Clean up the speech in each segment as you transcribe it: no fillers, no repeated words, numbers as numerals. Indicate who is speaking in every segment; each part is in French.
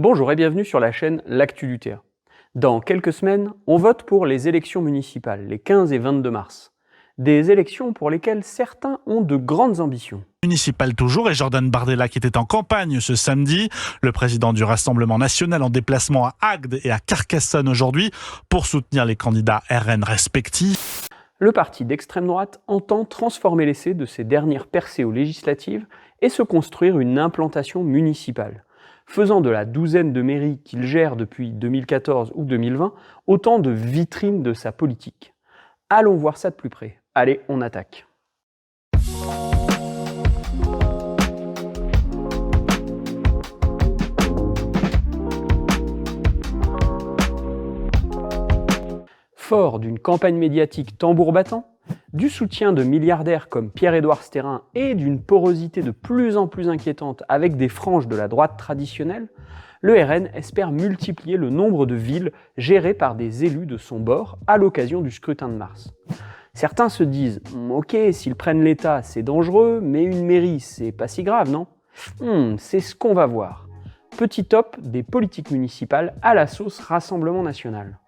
Speaker 1: Bonjour et bienvenue sur la chaîne L'Actu du Terre. Dans quelques semaines, on vote pour les élections municipales, les 15 et 22 mars. Des élections pour lesquelles certains ont de grandes ambitions.
Speaker 2: Municipal toujours, et Jordan Bardella qui était en campagne ce samedi, le président du Rassemblement national en déplacement à Agde et à Carcassonne aujourd'hui pour soutenir les candidats RN respectifs.
Speaker 1: Le parti d'extrême droite entend transformer l'essai de ses dernières percées aux législatives et se construire une implantation municipale, faisant de la douzaine de mairies qu'il gère depuis 2014 ou 2020 autant de vitrines de sa politique. Allons voir ça de plus près. Allez, on attaque. Fort d'une campagne médiatique tambour battant, du soutien de milliardaires comme Pierre-Édouard Stérin et d'une porosité de plus en plus inquiétante avec des franges de la droite traditionnelle, le RN espère multiplier le nombre de villes gérées par des élus de son bord à l'occasion du scrutin de mars. Certains se disent « Ok, s'ils prennent l'État, c'est dangereux, mais une mairie, c'est pas si grave, non ?» C'est ce qu'on va voir. Petit top des politiques municipales à la sauce Rassemblement national.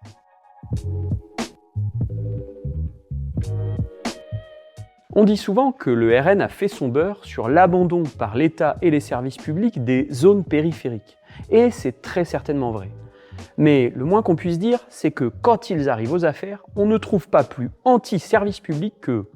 Speaker 1: On dit souvent que le RN a fait son beurre sur l'abandon par l'État et les services publics des zones périphériques. Et c'est très certainement vrai. Mais le moins qu'on puisse dire, c'est que quand ils arrivent aux affaires, on ne trouve pas plus anti-service public que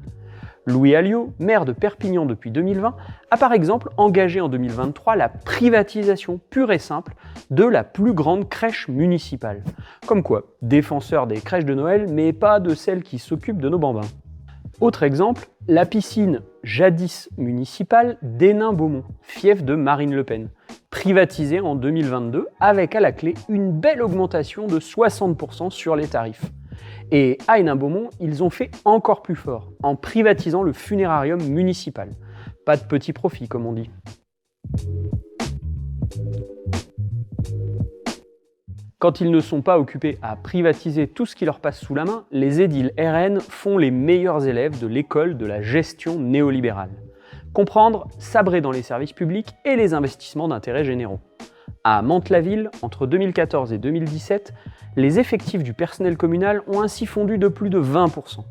Speaker 1: Louis Alliot, maire de Perpignan depuis 2020, a par exemple engagé en 2023 la privatisation pure et simple de la plus grande crèche municipale. Comme quoi, défenseur des crèches de Noël, mais pas de celles qui s'occupent de nos bambins. Autre exemple, la piscine jadis municipale d'Hénin-Beaumont, fief de Marine Le Pen, privatisée en 2022 avec à la clé une belle augmentation de 60% sur les tarifs. Et à Hénin-Beaumont, ils ont fait encore plus fort, en privatisant le funérarium municipal. Pas de petit profit, comme on dit. Quand ils ne sont pas occupés à privatiser tout ce qui leur passe sous la main, les édiles RN font les meilleurs élèves de l'école de la gestion néolibérale. Comprendre, sabrer dans les services publics et les investissements d'intérêt généraux. À Mantes-la-Ville, entre 2014 et 2017, les effectifs du personnel communal ont ainsi fondu de plus de 20%.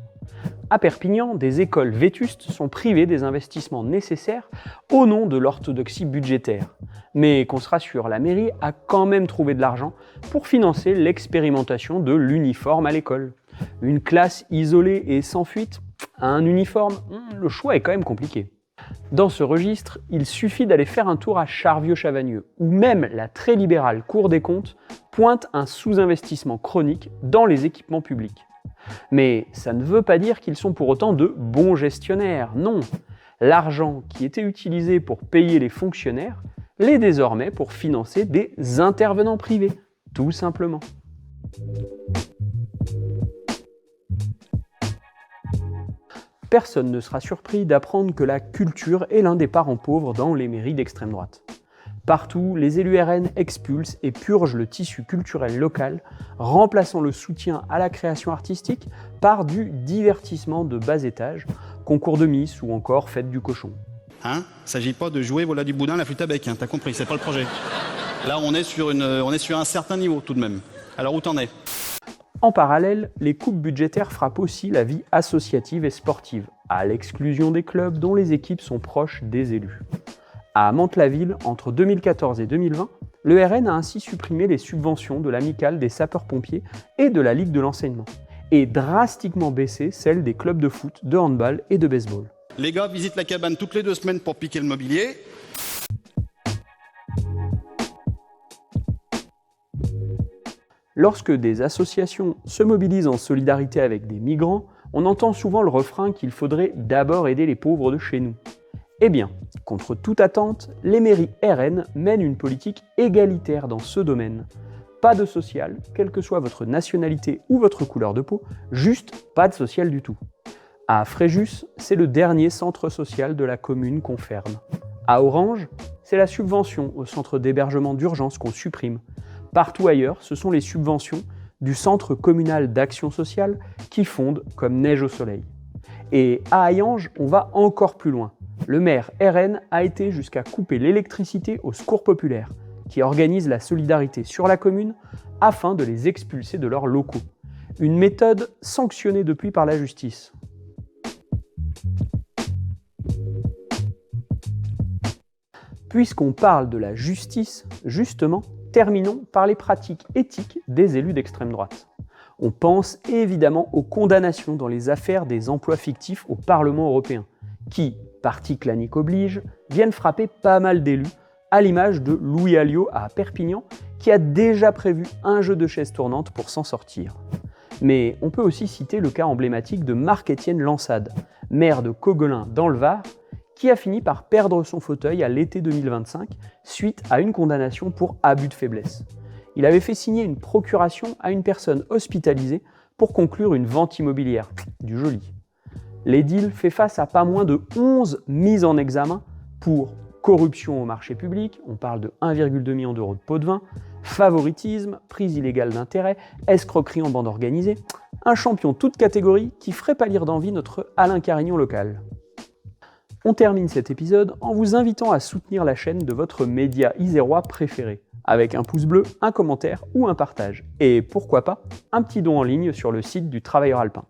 Speaker 1: À Perpignan, des écoles vétustes sont privées des investissements nécessaires au nom de l'orthodoxie budgétaire. Mais qu'on se rassure, la mairie a quand même trouvé de l'argent pour financer l'expérimentation de l'uniforme à l'école. Une classe isolée et sans fuite, un uniforme, le choix est quand même compliqué. Dans ce registre, il suffit d'aller faire un tour à Charvieux-Chavagneux, où même la très libérale Cour des comptes pointe un sous-investissement chronique dans les équipements publics. Mais ça ne veut pas dire qu'ils sont pour autant de bons gestionnaires, non. L'argent qui était utilisé pour payer les fonctionnaires l'est désormais pour financer des intervenants privés, tout simplement. Personne ne sera surpris d'apprendre que la culture est l'un des parents pauvres dans les mairies d'extrême droite. Partout, les élus RN expulsent et purgent le tissu culturel local, remplaçant le soutien à la création artistique par du divertissement de bas étage, concours de Miss ou encore fête du cochon.
Speaker 3: S'agit pas de jouer voilà du boudin, la flûte à bec, t'as compris, c'est pas le projet. Là, on est sur un certain niveau tout de même. Alors où t'en es ?
Speaker 1: En parallèle, les coupes budgétaires frappent aussi la vie associative et sportive, à l'exclusion des clubs dont les équipes sont proches des élus. À Mantes-la-Ville, entre 2014 et 2020, le RN a ainsi supprimé les subventions de l'amicale des sapeurs-pompiers et de la Ligue de l'enseignement, et drastiquement baissé celles des clubs de foot, de handball et de baseball.
Speaker 3: Les gars visitent la cabane toutes les 2 semaines pour piquer le mobilier.
Speaker 1: Lorsque des associations se mobilisent en solidarité avec des migrants, on entend souvent le refrain qu'il faudrait d'abord aider les pauvres de chez nous. Eh bien, contre toute attente, les mairies RN mènent une politique égalitaire dans ce domaine. Pas de social, quelle que soit votre nationalité ou votre couleur de peau, juste pas de social du tout. À Fréjus, c'est le dernier centre social de la commune qu'on ferme. À Orange, c'est la subvention au centre d'hébergement d'urgence qu'on supprime. Partout ailleurs, ce sont les subventions du Centre communal d'action sociale qui fondent comme neige au soleil. Et à Hayange, on va encore plus loin. Le maire RN a été jusqu'à couper l'électricité au secours populaire. qui organisent la solidarité sur la commune afin de les expulser de leurs locaux. Une méthode sanctionnée depuis par la justice. Puisqu'on parle de la justice, justement, terminons par les pratiques éthiques des élus d'extrême droite. On pense évidemment aux condamnations dans les affaires des emplois fictifs au Parlement européen, qui, parti clanique oblige, viennent frapper pas mal d'élus, à l'image de Louis Alliot à Perpignan, qui a déjà prévu un jeu de chaises tournantes pour s'en sortir. Mais on peut aussi citer le cas emblématique de Marc-Étienne Lansade, maire de Coguelin dans le Var, qui a fini par perdre son fauteuil à l'été 2025 suite à une condamnation pour abus de faiblesse. Il avait fait signer une procuration à une personne hospitalisée pour conclure une vente immobilière. Du joli. L'édile fait face à pas moins de 11 mises en examen pour corruption au marché public, on parle de 1,2 million d'euros de pots de vin, favoritisme, prise illégale d'intérêt, escroquerie en bande organisée, un champion toute catégorie qui ferait pâlir d'envie notre Alain Carignon local. On termine cet épisode en vous invitant à soutenir la chaîne de votre média isérois préféré, avec un pouce bleu, un commentaire ou un partage, et pourquoi pas, un petit don en ligne sur le site du Travailleur Alpin.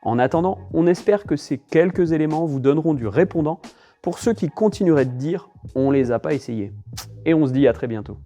Speaker 1: En attendant, on espère que ces quelques éléments vous donneront du répondant pour ceux qui continueraient de dire « on les a pas essayés ». Et on se dit à très bientôt.